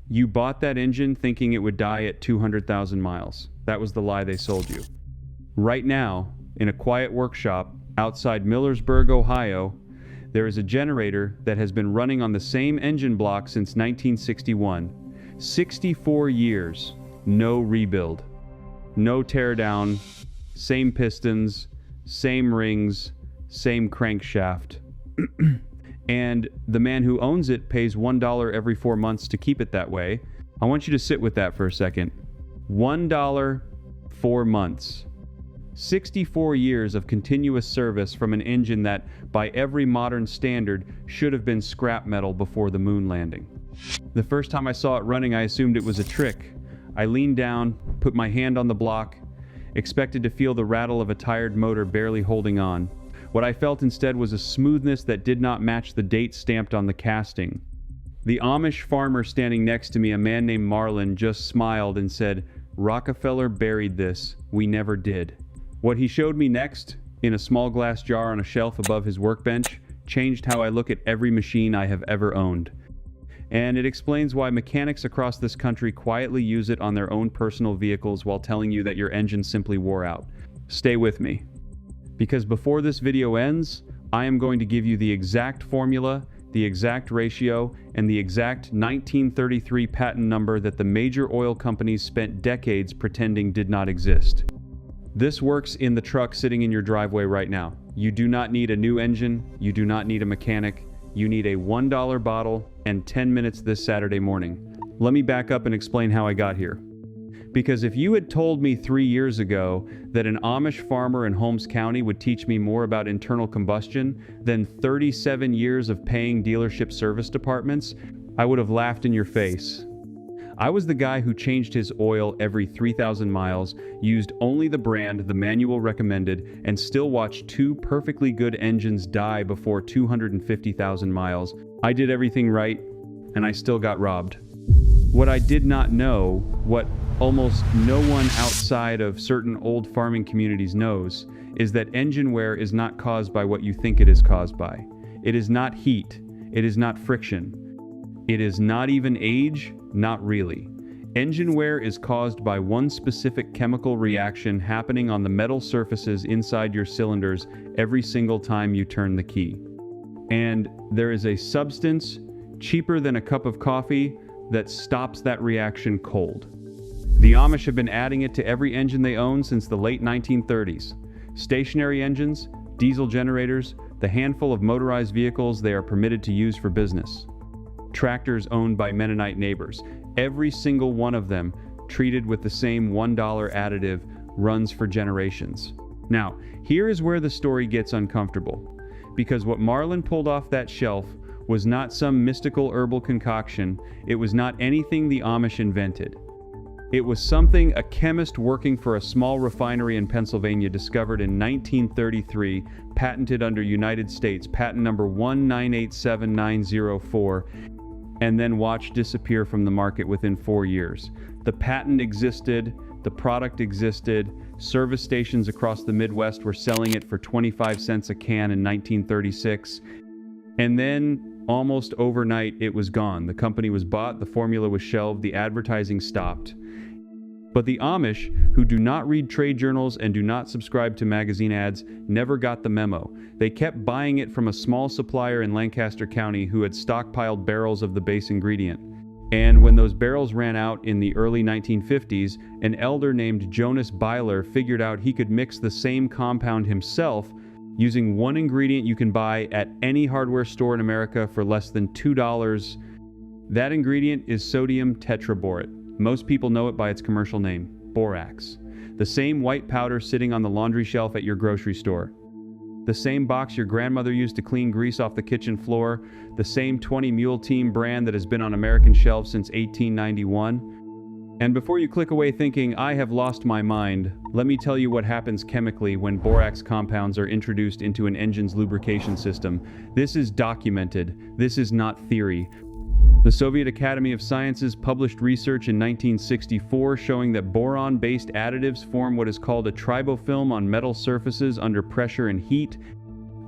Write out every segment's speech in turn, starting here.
You bought that engine thinking it would die at 200,000 miles. That was the lie they sold you. Right now, in a quiet workshop outside Millersburg, Ohio, there is a generator that has been running on the same engine block since 1961. 64 years, no rebuild, no teardown, same pistons, same rings, same crankshaft. And the man who owns it pays $1 every 4 months to keep it that way. I want you to sit with that for a second. $1, 4 months. 64 years of continuous service from an engine that, by every modern standard, should have been scrap metal before the moon landing. The first time I saw it running, I assumed it was a trick. I leaned down, put my hand on the block, expected to feel the rattle of a tired motor barely holding on. What I felt instead was a smoothness that did not match the date stamped on the casting. The Amish farmer standing next to me, a man named Marlin, just smiled and said, "Rockefeller buried this. We never did." What he showed me next, in a small glass jar on a shelf above his workbench, changed how I look at every machine I have ever owned. And it explains why mechanics across this country quietly use it on their own personal vehicles while telling you that your engine simply wore out. Stay with me, because before this video ends, I am going to give you the exact formula, the exact ratio, and the exact 1933 patent number that the major oil companies spent decades pretending did not exist. This works in the truck sitting in your driveway right now. You do not need a new engine, you do not need a mechanic, you need a $1 bottle and 10 minutes this Saturday morning. Let me back up and explain how I got here. Because if you had told me 3 years ago that an Amish farmer in Holmes County would teach me more about internal combustion than 37 years of paying dealership service departments, I would have laughed in your face. I was the guy who changed his oil every 3,000 miles, used only the brand the manual recommended, and still watched 2 perfectly good engines die before 250,000 miles. I did everything right, and I still got robbed. What I did not know, what almost no one outside of certain old farming communities knows, is that engine wear is not caused by what you think it is caused by. It is not heat. It is not friction. It is not even age. Not really. Engine wear is caused by one specific chemical reaction happening on the metal surfaces inside your cylinders every single time you turn the key. And there is a substance cheaper than a cup of coffee that stops that reaction cold. The Amish have been adding it to every engine they own since the late 1930s. Stationary engines, diesel generators, the handful of motorized vehicles they are permitted to use for business. Tractors owned by Mennonite neighbors. Every single one of them, treated with the same $1 additive, runs for generations. Now, here is where the story gets uncomfortable. Because what Marlin pulled off that shelf was not some mystical herbal concoction. It was not anything the Amish invented. It was something a chemist working for a small refinery in Pennsylvania discovered in 1933, patented under United States Patent number 1987904, and then watched disappear from the market within 4 years. The patent existed, the product existed, service stations across the Midwest were selling it for 25 cents a can in 1936, and then almost overnight it was gone. The company was bought, the formula was shelved, the advertising stopped. But the Amish, who do not read trade journals and do not subscribe to magazine ads, never got the memo. They kept buying it from a small supplier in Lancaster County who had stockpiled barrels of the base ingredient. And when those barrels ran out in the early 1950s, an elder named Jonas Byler figured out he could mix the same compound himself using one ingredient you can buy at any hardware store in America for less than $2. That ingredient is sodium tetraborate. Most people know it by its commercial name, borax. The same white powder sitting on the laundry shelf at your grocery store. The same box your grandmother used to clean grease off the kitchen floor. The same 20 Mule Team brand that has been on American shelves since 1891. And before you click away thinking, I have lost my mind, let me tell you what happens chemically when borax compounds are introduced into an engine's lubrication system. This is documented. This is not theory. The Soviet Academy of Sciences published research in 1964 showing that boron-based additives form what is called a tribofilm on metal surfaces under pressure and heat.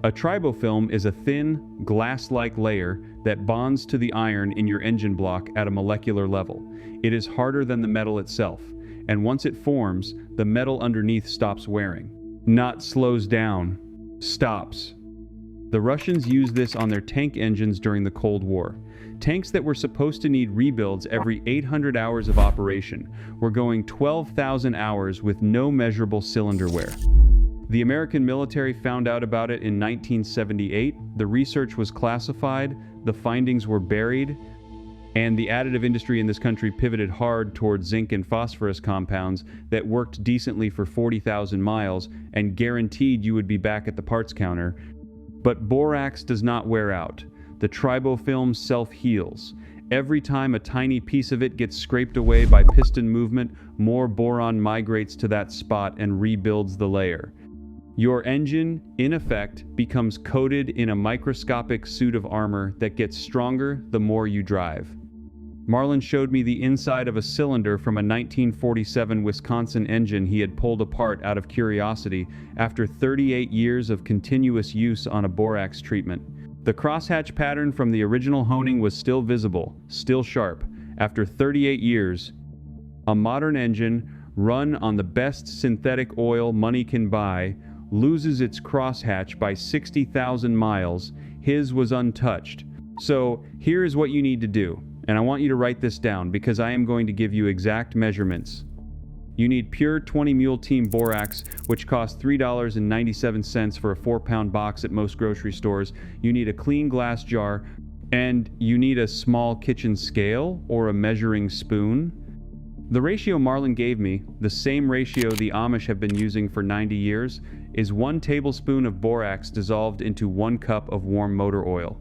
A tribofilm is a thin, glass-like layer that bonds to the iron in your engine block at a molecular level. It is harder than the metal itself, and once it forms, the metal underneath stops wearing. Not slows down, stops. The Russians used this on their tank engines during the Cold War. Tanks that were supposed to need rebuilds every 800 hours of operation were going 12,000 hours with no measurable cylinder wear. The American military found out about it in 1978. The research was classified, the findings were buried, and the additive industry in this country pivoted hard towards zinc and phosphorus compounds that worked decently for 40,000 miles and guaranteed you would be back at the parts counter. But borax does not wear out. The tribofilm self-heals. Every time a tiny piece of it gets scraped away by piston movement, more boron migrates to that spot and rebuilds the layer. Your engine, in effect, becomes coated in a microscopic suit of armor that gets stronger the more you drive. Marlon showed me the inside of a cylinder from a 1947 Wisconsin engine he had pulled apart out of curiosity after 38 years of continuous use on a borax treatment. The crosshatch pattern from the original honing was still visible, still sharp. After 38 years, a modern engine, run on the best synthetic oil money can buy, loses its crosshatch by 60,000 miles. His was untouched. So here is what you need to do. And I want you to write this down because I am going to give you exact measurements. You need pure 20 mule team borax, which costs $3.97 for a 4-pound box at most grocery stores. You need a clean glass jar, and you need a small kitchen scale or a measuring spoon. The ratio Marlon gave me, the same ratio the Amish have been using for 90 years, is 1 tablespoon of borax dissolved into 1 cup of warm motor oil.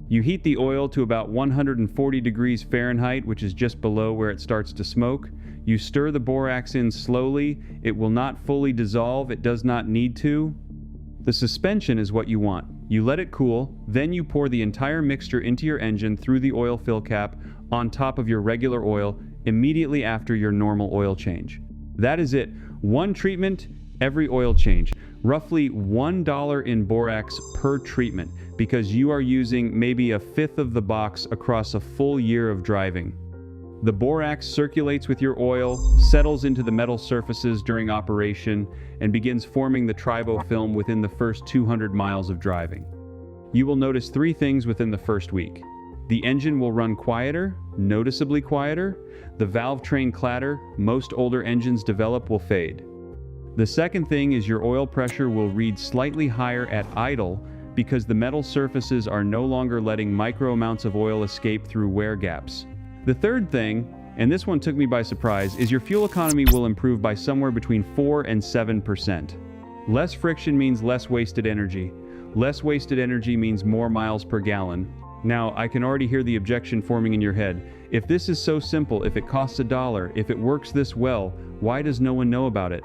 You heat the oil to about 140 degrees Fahrenheit, which is just below where it starts to smoke. You stir the borax in slowly. It will not fully dissolve. It does not need to. The suspension is what you want. You let it cool, then you pour the entire mixture into your engine through the oil fill cap on top of your regular oil immediately after your normal oil change. That is it. 1 treatment, every oil change. Roughly $1 in borax per treatment, because you are using maybe a fifth of the box across a full year of driving. The borax circulates with your oil, settles into the metal surfaces during operation, and begins forming the tribofilm within the first 200 miles of driving. You will notice 3 things within the first week. The engine will run quieter, noticeably quieter. The valve train clatter most older engines develop will fade. The second thing is your oil pressure will read slightly higher at idle because the metal surfaces are no longer letting micro amounts of oil escape through wear gaps. The third thing, and this one took me by surprise, is your fuel economy will improve by somewhere between 4 and 7%. Less friction means less wasted energy. Less wasted energy means more miles per gallon. Now, I can already hear the objection forming in your head. If this is so simple, if it costs $1, if it works this well, why does no one know about it?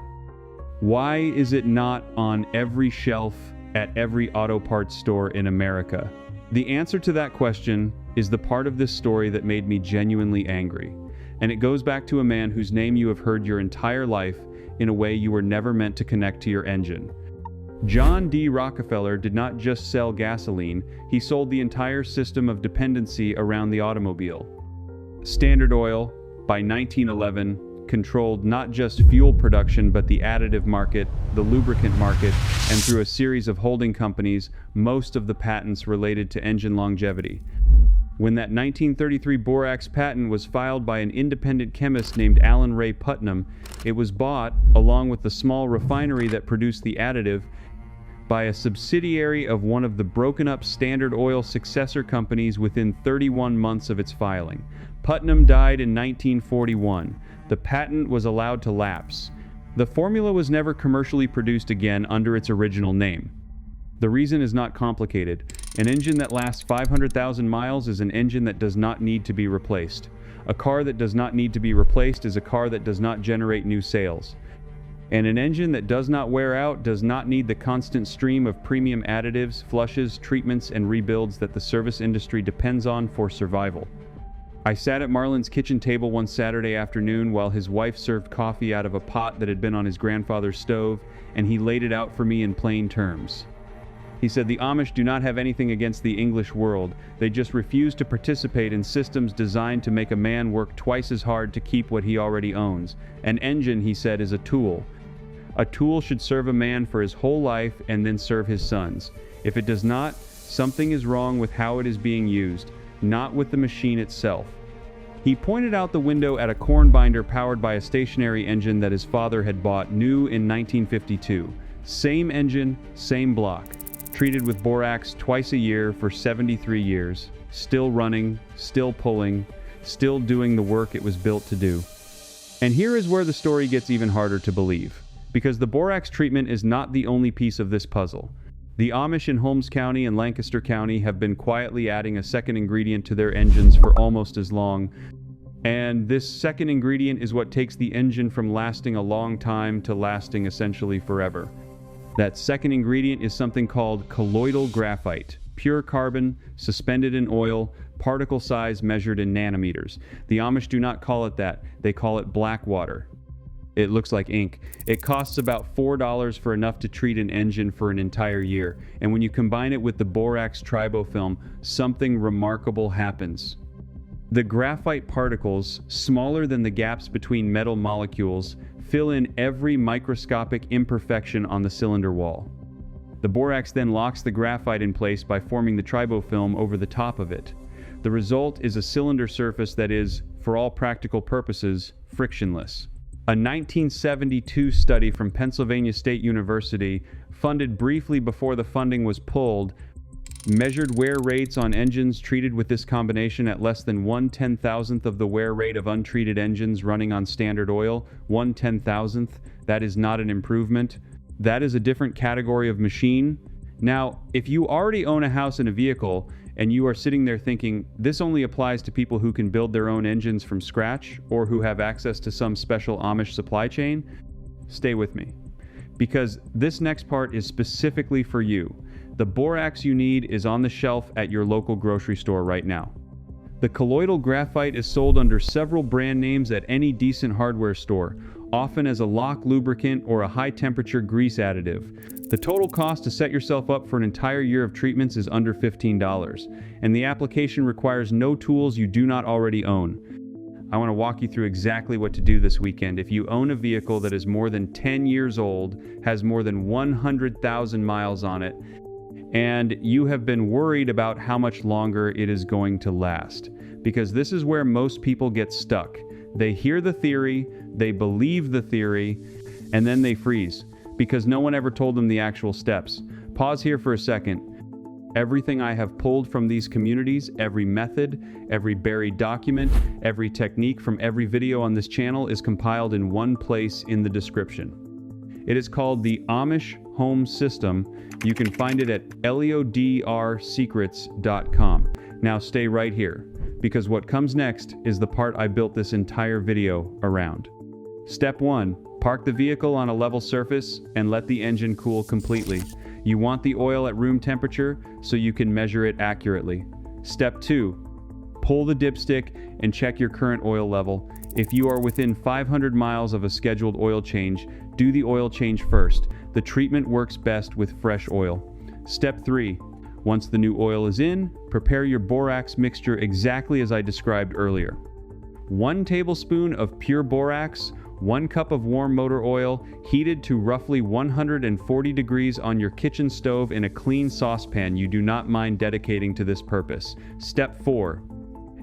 Why is it not on every shelf at every auto parts store in America? The answer to that question is the part of this story that made me genuinely angry. And it goes back to a man whose name you have heard your entire life in a way you were never meant to connect to your engine. John D. Rockefeller did not just sell gasoline, he sold the entire system of dependency around the automobile. Standard Oil, by 1911, controlled not just fuel production but the additive market, the lubricant market, and through a series of holding companies, most of the patents related to engine longevity. When that 1933 borax patent was filed by an independent chemist named Allen Ray Putnam, it was bought, along with the small refinery that produced the additive, by a subsidiary of one of the broken-up Standard Oil successor companies within 31 months of its filing. Putnam died in 1941. The patent was allowed to lapse. The formula was never commercially produced again under its original name. The reason is not complicated. An engine that lasts 500,000 miles is an engine that does not need to be replaced. A car that does not need to be replaced is a car that does not generate new sales. And an engine that does not wear out does not need the constant stream of premium additives, flushes, treatments, and rebuilds that the service industry depends on for survival. I sat at Marlon's kitchen table one Saturday afternoon while his wife served coffee out of a pot that had been on his grandfather's stove, and he laid it out for me in plain terms. He said the Amish do not have anything against the English world, they just refuse to participate in systems designed to make a man work twice as hard to keep what he already owns. An engine, he said, is a tool. A tool should serve a man for his whole life and then serve his sons. If it does not, something is wrong with how it is being used, not with the machine itself. He pointed out the window at a corn binder powered by a stationary engine that his father had bought new in 1952. Same engine, same block. Treated with borax twice a year for 73 years. Still running, still pulling, still doing the work it was built to do. And here is where the story gets even harder to believe. Because the borax treatment is not the only piece of this puzzle. The Amish in Holmes County and Lancaster County have been quietly adding a second ingredient to their engines for almost as long. And this second ingredient is what takes the engine from lasting a long time to lasting essentially forever. That second ingredient is something called colloidal graphite, pure carbon, suspended in oil, particle size measured in nanometers. The Amish do not call it that, they call it black water. It looks like ink. It costs about $4 for enough to treat an engine for an entire year, and when you combine it with the borax tribofilm, something remarkable happens. The graphite particles, smaller than the gaps between metal molecules, fill in every microscopic imperfection on the cylinder wall. The borax then locks the graphite in place by forming the tribofilm over the top of it. The result is a cylinder surface that is, for all practical purposes, frictionless. A 1972 study from Pennsylvania State University, funded briefly before the funding was pulled, measured wear rates on engines treated with this combination at less than 1/10,000th of the wear rate of untreated engines running on standard oil. 1/10,000th. That is not an improvement. That is a different category of machine. Now, if you already own a house and a vehicle, and you are sitting there thinking, this only applies to people who can build their own engines from scratch, or who have access to some special Amish supply chain, stay with me. Because this next part is specifically for you. The borax you need is on the shelf at your local grocery store right now. The colloidal graphite is sold under several brand names at any decent hardware store, often as a lock lubricant or a high-temperature grease additive. The total cost to set yourself up for an entire year of treatments is under $15, and the application requires no tools you do not already own. I want to walk you through exactly what to do this weekend. If you own a vehicle that is more than 10 years old, has more than 100,000 miles on it, and you have been worried about how much longer it is going to last. Because this is where most people get stuck. They hear the theory, they believe the theory, and then they freeze. Because no one ever told them the actual steps. Pause here for a second. Everything I have pulled from these communities, every method, every buried document, every technique from every video on this channel is compiled in one place in the description. It is called the Amish Home System. You can find it at leodrsecrets.com. Now stay right here, because what comes next is the part I built this entire video around. Step 1. Park the vehicle on a level surface and let the engine cool completely. You want the oil at room temperature so you can measure it accurately. Step 2. Pull the dipstick and check your current oil level. If you are within 500 miles of a scheduled oil change, do the oil change first. The treatment works best with fresh oil. Step 3. Once the new oil is in, prepare your borax mixture exactly as I described earlier. 1 tablespoon of pure borax, 1 cup of warm motor oil, heated to roughly 140 degrees on your kitchen stove in a clean saucepan you do not mind dedicating to this purpose. Step 4.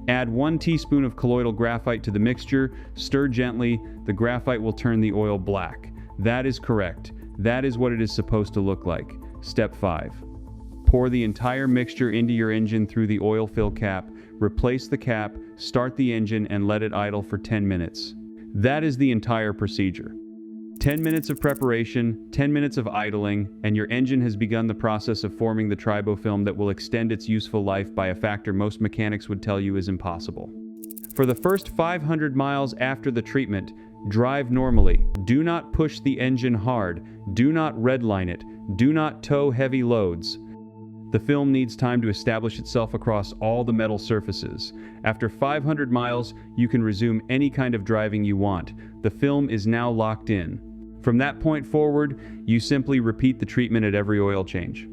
Add 1 teaspoon of colloidal graphite to the mixture, stir gently, the graphite will turn the oil black. That is correct. That is what it is supposed to look like. Step 5. Pour the entire mixture into your engine through the oil fill cap, replace the cap, start the engine, and let it idle for 10 minutes. That is the entire procedure. 10 minutes of preparation, 10 minutes of idling, and your engine has begun the process of forming the tribofilm that will extend its useful life by a factor most mechanics would tell you is impossible. For the first 500 miles after the treatment, drive normally. Do not push the engine hard. Do not redline it. Do not tow heavy loads. The film needs time to establish itself across all the metal surfaces. After 500 miles, you can resume any kind of driving you want. The film is now locked in. From that point forward, you simply repeat the treatment at every oil change.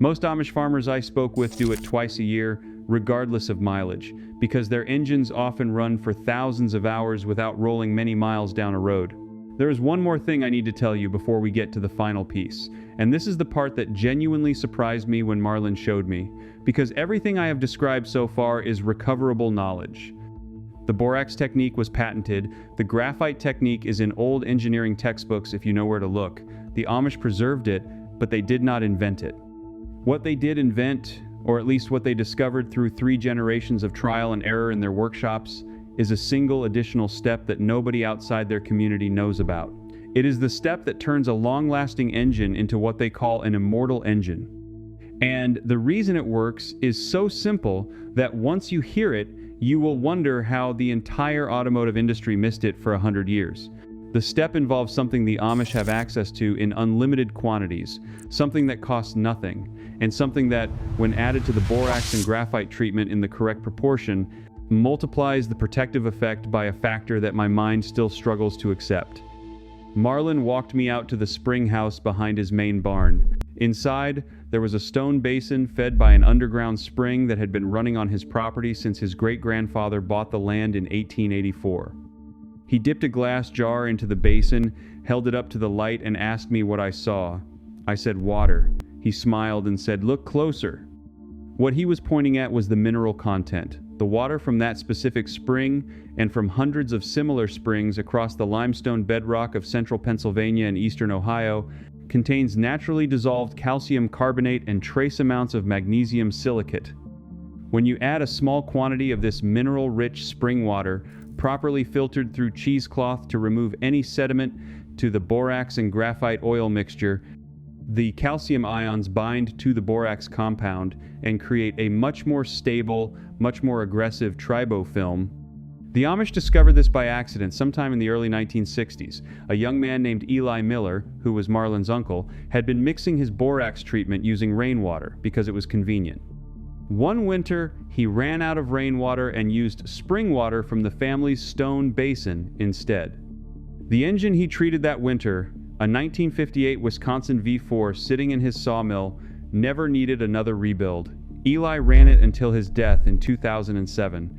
Most Amish farmers I spoke with do it twice a year, regardless of mileage, because their engines often run for thousands of hours without rolling many miles down a road. There is one more thing I need to tell you before we get to the final piece, and this is the part that genuinely surprised me when Marlon showed me, because everything I have described so far is recoverable knowledge. The borax technique was patented, the graphite technique is in old engineering textbooks if you know where to look. The Amish preserved it, but they did not invent it. What they did invent, or at least what they discovered through 3 generations of trial and error in their workshops, is a single additional step that nobody outside their community knows about. It is the step that turns a long-lasting engine into what they call an immortal engine. And the reason it works is so simple that once you hear it, you will wonder how the entire automotive industry missed it for 100 years. The step involves something the Amish have access to in unlimited quantities, something that costs nothing, and something that, when added to the borax and graphite treatment in the correct proportion, multiplies the protective effect by a factor that my mind still struggles to accept. Marlon walked me out to the spring house behind his main barn. Inside, there was a stone basin fed by an underground spring that had been running on his property since his great-grandfather bought the land in 1884. He dipped a glass jar into the basin, held it up to the light, and asked me what I saw. I said, "Water." He smiled and said, "Look closer." What he was pointing at was the mineral content. The water from that specific spring, and from hundreds of similar springs across the limestone bedrock of central Pennsylvania and eastern Ohio, contains naturally dissolved calcium carbonate and trace amounts of magnesium silicate. When you add a small quantity of this mineral-rich spring water, properly filtered through cheesecloth to remove any sediment, to the borax and graphite oil mixture, the calcium ions bind to the borax compound and create a much more stable, much more aggressive tribofilm. The Amish discovered this by accident sometime in the early 1960s. A young man named Eli Miller, who was Marlon's uncle, had been mixing his borax treatment using rainwater because it was convenient. One winter, he ran out of rainwater and used spring water from the family's stone basin instead. The engine he treated that winter, a 1958 Wisconsin V4 sitting in his sawmill, never needed another rebuild. Eli ran it until his death in 2007.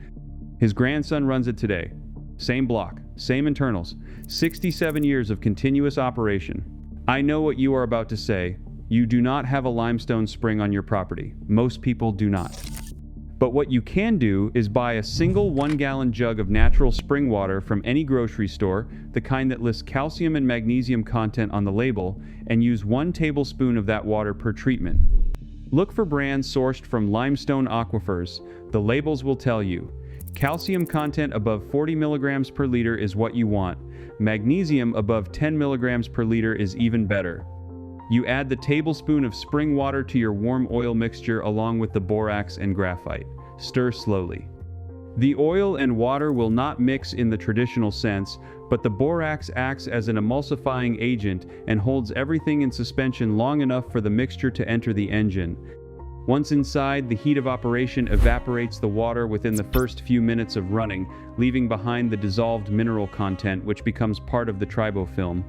His grandson runs it today. Same block, same internals, 67 years of continuous operation. I know what you are about to say. You do not have a limestone spring on your property. Most people do not. But what you can do is buy a single 1-gallon jug of natural spring water from any grocery store, the kind that lists calcium and magnesium content on the label, and use 1 tablespoon of that water per treatment. Look for brands sourced from limestone aquifers. The labels will tell you. Calcium content above 40 milligrams per liter is what you want. Magnesium above 10 milligrams per liter is even better. You add the tablespoon of spring water to your warm oil mixture along with the borax and graphite. Stir slowly. The oil and water will not mix in the traditional sense, but the borax acts as an emulsifying agent and holds everything in suspension long enough for the mixture to enter the engine. Once inside, the heat of operation evaporates the water within the first few minutes of running, leaving behind the dissolved mineral content, which becomes part of the tribofilm.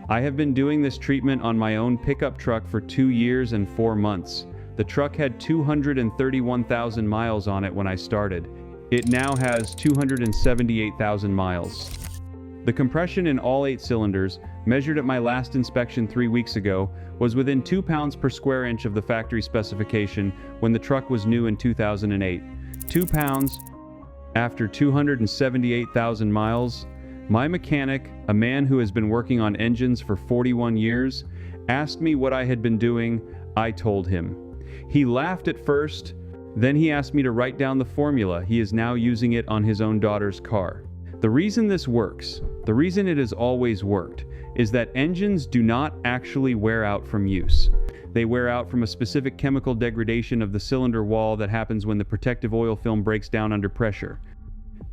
I have been doing this treatment on my own pickup truck for 2 years and 4 months. The truck had 231,000 miles on it when I started. It now has 278,000 miles. The compression in all 8 cylinders, measured at my last inspection 3 weeks ago, was within 2 pounds per square inch of the factory specification when the truck was new in 2008. 2 pounds after 278,000 miles. My mechanic, a man who has been working on engines for 41 years, asked me what I had been doing. I told him. He laughed at first, then he asked me to write down the formula. He is now using it on his own daughter's car. The reason this works, the reason it has always worked, is that engines do not actually wear out from use. They wear out from a specific chemical degradation of the cylinder wall that happens when the protective oil film breaks down under pressure.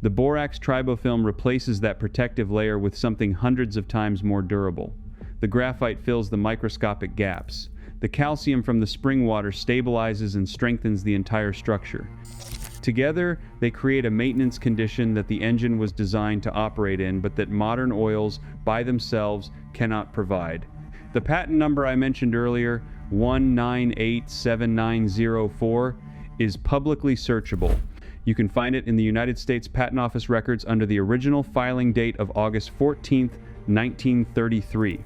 The borax tribofilm replaces that protective layer with something hundreds of times more durable. The graphite fills the microscopic gaps. The calcium from the spring water stabilizes and strengthens the entire structure. Together, they create a maintenance condition that the engine was designed to operate in, but that modern oils by themselves cannot provide. The patent number I mentioned earlier, 1987904, is publicly searchable. You can find it in the United States Patent Office records under the original filing date of August 14, 1933.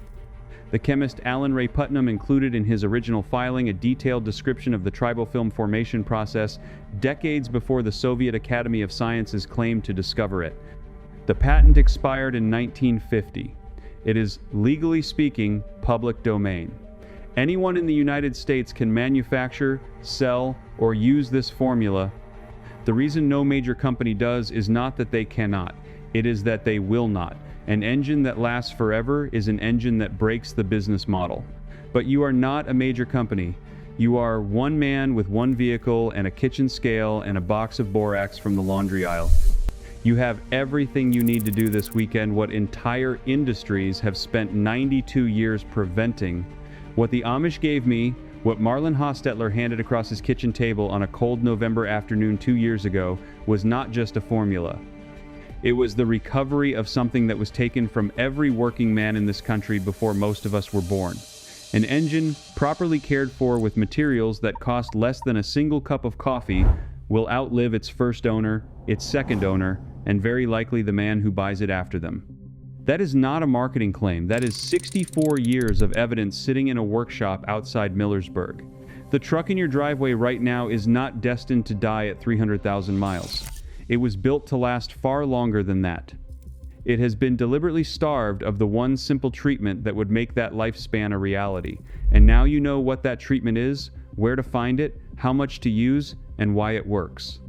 The chemist Alan Ray Putnam included in his original filing a detailed description of the tribofilm formation process decades before the Soviet Academy of Sciences claimed to discover it. The patent expired in 1950. It is, legally speaking, public domain. Anyone in the United States can manufacture, sell, or use this formula. The reason no major company does is not that they cannot, it is that they will not. An engine that lasts forever is an engine that breaks the business model. But you are not a major company. You are one man with one vehicle and a kitchen scale and a box of borax from the laundry aisle. You have everything you need to do this weekend what entire industries have spent 92 years preventing. What the Amish gave me, what Marlon Hostetler handed across his kitchen table on a cold November afternoon 2 years ago, was not just a formula. It was the recovery of something that was taken from every working man in this country before most of us were born. An engine, properly cared for with materials that cost less than a single cup of coffee, will outlive its first owner, its second owner, and very likely the man who buys it after them. That is not a marketing claim. That is 64 years of evidence sitting in a workshop outside Millersburg. The truck in your driveway right now is not destined to die at 300,000 miles. It was built to last far longer than that. It has been deliberately starved of the one simple treatment that would make that lifespan a reality. And now you know what that treatment is, where to find it, how much to use, and why it works.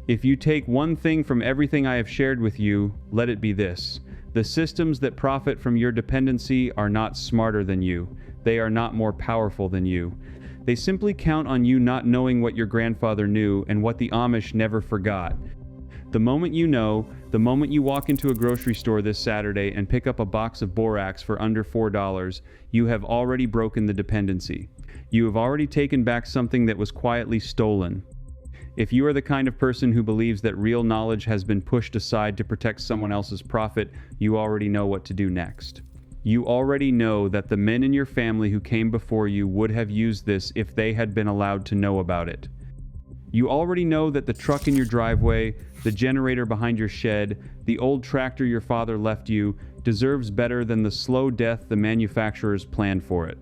If you take one thing from everything I have shared with you, let it be this. The systems that profit from your dependency are not smarter than you. They are not more powerful than you. They simply count on you not knowing what your grandfather knew and what the Amish never forgot. The moment you know, the moment you walk into a grocery store this Saturday and pick up a box of borax for under $4, you have already broken the dependency. You have already taken back something that was quietly stolen. If you are the kind of person who believes that real knowledge has been pushed aside to protect someone else's profit, you already know what to do next. You already know that the men in your family who came before you would have used this if they had been allowed to know about it. You already know that the truck in your driveway, the generator behind your shed, the old tractor your father left you, deserves better than the slow death the manufacturers planned for it.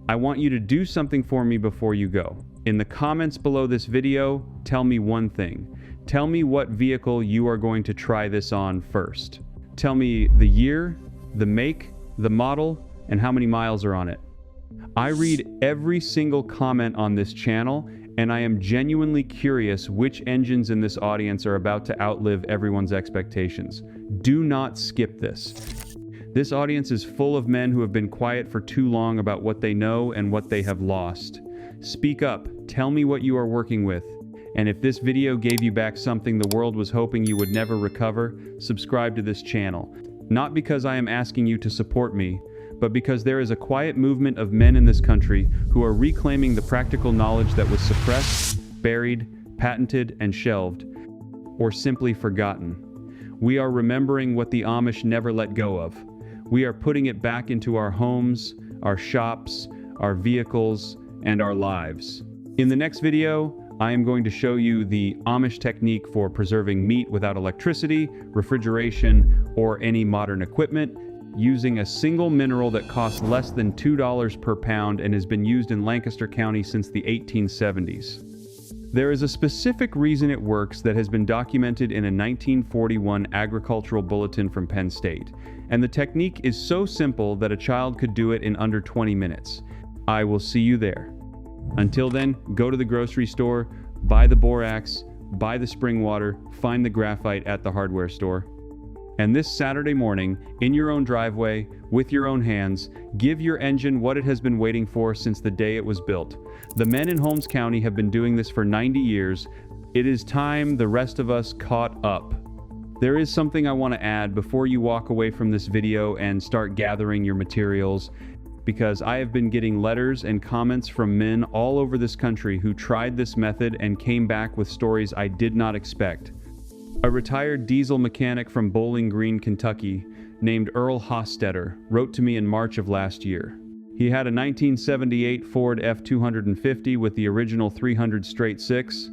I want you to do something for me before you go. In the comments below this video, tell me one thing. Tell me what vehicle you are going to try this on first. Tell me the year, the make, the model, and how many miles are on it. I read every single comment on this channel, and I am genuinely curious which engines in this audience are about to outlive everyone's expectations. Do not skip this. This audience is full of men who have been quiet for too long about what they know and what they have lost. Speak up, tell me what you are working with, and if this video gave you back something the world was hoping you would never recover, subscribe to this channel. Not because I am asking you to support me, but because there is a quiet movement of men in this country who are reclaiming the practical knowledge that was suppressed, buried, patented, and shelved, or simply forgotten. We are remembering what the Amish never let go of. We are putting it back into our homes, our shops, our vehicles, and our lives. In the next video, I am going to show you the Amish technique for preserving meat without electricity, refrigeration, or any modern equipment, using a single mineral that costs less than $2 per pound and has been used in Lancaster County since the 1870s. There is a specific reason it works that has been documented in a 1941 agricultural bulletin from Penn State, and the technique is so simple that a child could do it in under 20 minutes. I will see you there. Until then, go to the grocery store, buy the borax, buy the spring water, find the graphite at the hardware store. And this Saturday morning, in your own driveway, with your own hands, give your engine what it has been waiting for since the day it was built. The men in Holmes County have been doing this for 90 years. It is time the rest of us caught up. There is something I want to add before you walk away from this video and start gathering your materials, because I have been getting letters and comments from men all over this country who tried this method and came back with stories I did not expect. A retired diesel mechanic from Bowling Green, Kentucky, named Earl Hostetter, wrote to me in March of last year. He had a 1978 Ford F-250 with the original 300 straight six,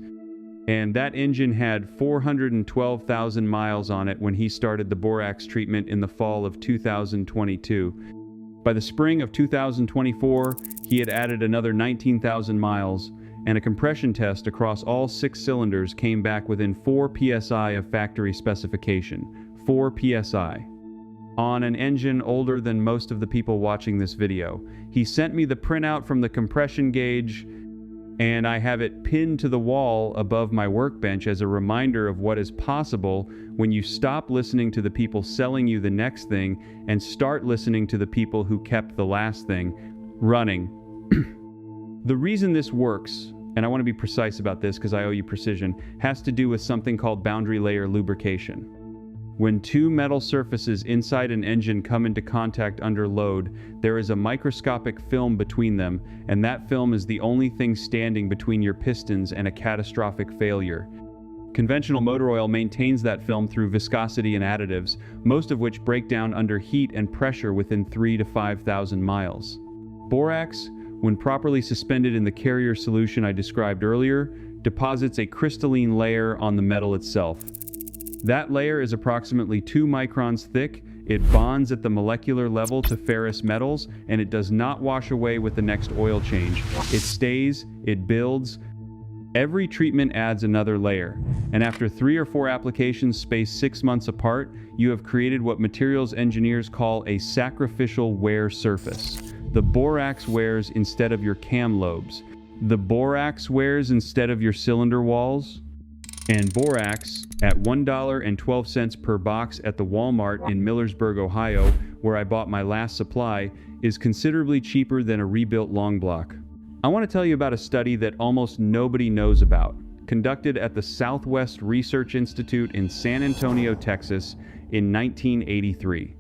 and that engine had 412,000 miles on it when he started the borax treatment in the fall of 2022. By the spring of 2024, he had added another 19,000 miles, and a compression test across all 6 cylinders came back within 4 psi of factory specification. 4 psi. On an engine older than most of the people watching this video. He sent me the printout from the compression gauge, and I have it pinned to the wall above my workbench as a reminder of what is possible when you stop listening to the people selling you the next thing and start listening to the people who kept the last thing running. The reason this works, and I want to be precise about this because I owe you precision, has to do with something called boundary layer lubrication. When 2 metal surfaces inside an engine come into contact under load, there is a microscopic film between them, and that film is the only thing standing between your pistons and a catastrophic failure. Conventional motor oil maintains that film through viscosity and additives, most of which break down under heat and pressure within 3,000 to 5,000 miles. Borax, when properly suspended in the carrier solution I described earlier, deposits a crystalline layer on the metal itself. That layer is approximately 2 microns thick, it bonds at the molecular level to ferrous metals, and it does not wash away with the next oil change. It stays, it builds. Every treatment adds another layer, and after 3 or 4 applications spaced 6 months apart, you have created what materials engineers call a sacrificial wear surface. The borax wears instead of your cam lobes. The borax wears instead of your cylinder walls. And borax, at $1.12 per box at the Walmart in Millersburg, Ohio, where I bought my last supply, is considerably cheaper than a rebuilt long block. I want to tell you about a study that almost nobody knows about, conducted at the Southwest Research Institute in San Antonio, Texas, in 1983.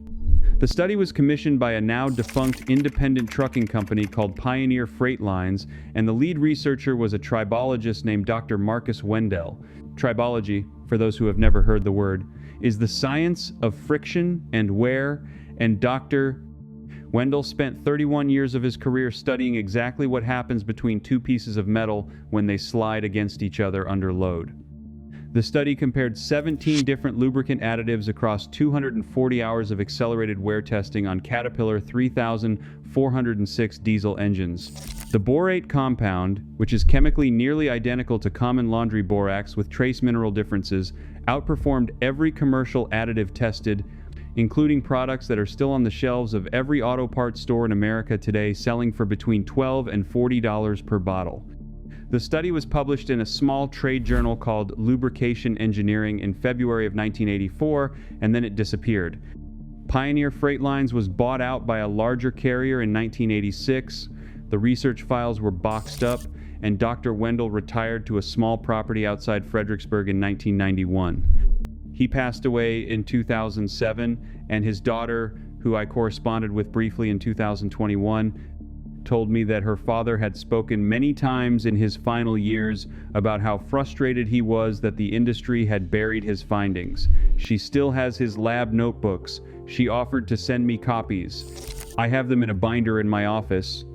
The study was commissioned by a now defunct independent trucking company called Pioneer Freight Lines, and the lead researcher was a tribologist named Dr. Marcus Wendell. Tribology, for those who have never heard the word, is the science of friction and wear, and Dr. Wendell spent 31 years of his career studying exactly what happens between 2 pieces of metal when they slide against each other under load. The study compared 17 different lubricant additives across 240 hours of accelerated wear testing on Caterpillar 3406 diesel engines. The borate compound, which is chemically nearly identical to common laundry borax with trace mineral differences, outperformed every commercial additive tested, including products that are still on the shelves of every auto parts store in America today, selling for between $12 and $40 per bottle. The study was published in a small trade journal called Lubrication Engineering in February of 1984, and then it disappeared. Pioneer Freight Lines was bought out by a larger carrier in 1986. The research files were boxed up, and Dr. Wendell retired to a small property outside Fredericksburg in 1991. He passed away in 2007, and his daughter, who I corresponded with briefly in 2021, told me that her father had spoken many times in his final years about how frustrated he was that the industry had buried his findings. She still has his lab notebooks. She offered to send me copies. I have them in a binder in my office.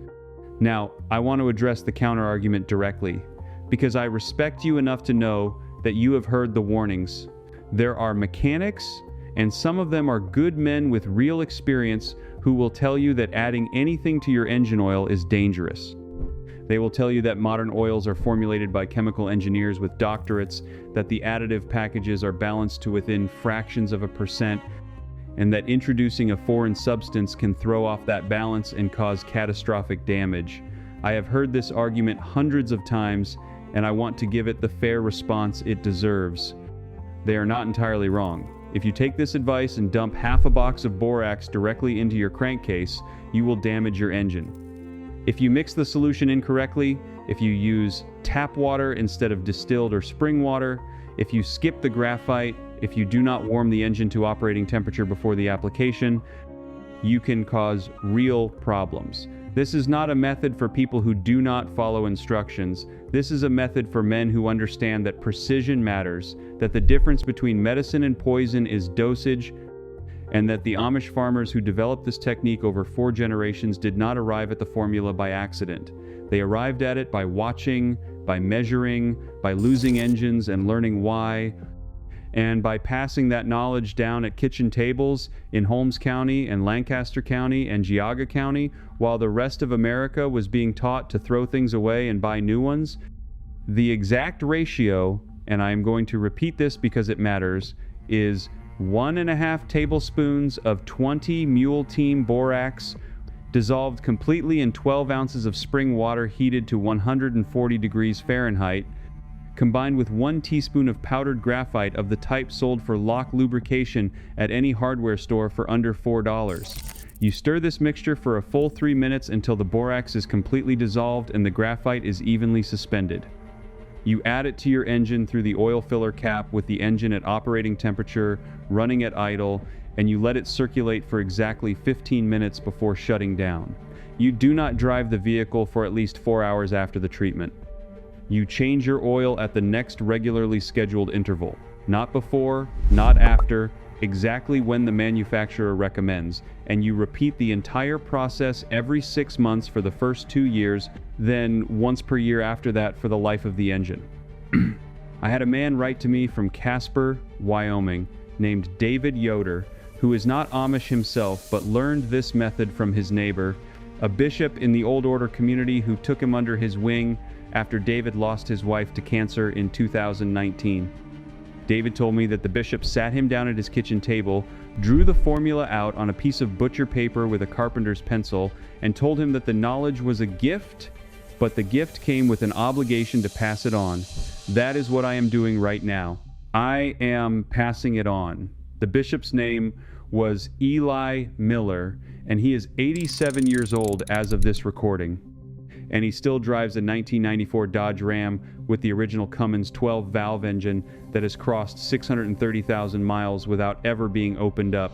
Now, I want to address the counterargument directly, because I respect you enough to know that you have heard the warnings. There are mechanics, and some of them are good men with real experience who will tell you that adding anything to your engine oil is dangerous. They will tell you that modern oils are formulated by chemical engineers with doctorates, that the additive packages are balanced to within fractions of a percent, and that introducing a foreign substance can throw off that balance and cause catastrophic damage. I have heard this argument hundreds of times, and I want to give it the fair response it deserves. They are not entirely wrong. If you take this advice and dump half a box of borax directly into your crankcase, you will damage your engine. If you mix the solution incorrectly, if you use tap water instead of distilled or spring water, if you skip the graphite, if you do not warm the engine to operating temperature before the application, you can cause real problems. This is not a method for people who do not follow instructions. This is a method for men who understand that precision matters, that the difference between medicine and poison is dosage, and that the Amish farmers who developed this technique over 4 generations did not arrive at the formula by accident. They arrived at it by watching, by measuring, by losing engines and learning why, and by passing that knowledge down at kitchen tables in Holmes County and Lancaster County and Geauga County, while the rest of America was being taught to throw things away and buy new ones. The exact ratio, and I am going to repeat this because it matters, is 1.5 tablespoons of 20 Mule Team borax dissolved completely in 12 ounces of spring water heated to 140 degrees Fahrenheit, combined with 1 teaspoon of powdered graphite of the type sold for lock lubrication at any hardware store for under $4. You stir this mixture for a full 3 minutes until the borax is completely dissolved and the graphite is evenly suspended. You add it to your engine through the oil filler cap with the engine at operating temperature, running at idle, and you let it circulate for exactly 15 minutes before shutting down. You do not drive the vehicle for at least 4 hours after the treatment. You change your oil at the next regularly scheduled interval. Not before, not after, exactly when the manufacturer recommends, and you repeat the entire process every 6 months for the first 2 years, then once per year after that for the life of the engine. I had a man write to me from Casper, Wyoming, named David Yoder, who is not Amish himself but learned this method from his neighbor, a bishop in the Old Order community who took him under his wing after David lost his wife to cancer in 2019. David told me that the bishop sat him down at his kitchen table, drew the formula out on a piece of butcher paper with a carpenter's pencil, and told him that the knowledge was a gift, but the gift came with an obligation to pass it on. That is what I am doing right now. I am passing it on. The bishop's name was Eli Miller, and he is 87 years old as of this recording. And he still drives a 1994 Dodge Ram with the original Cummins 12-valve engine that has crossed 630,000 miles without ever being opened up.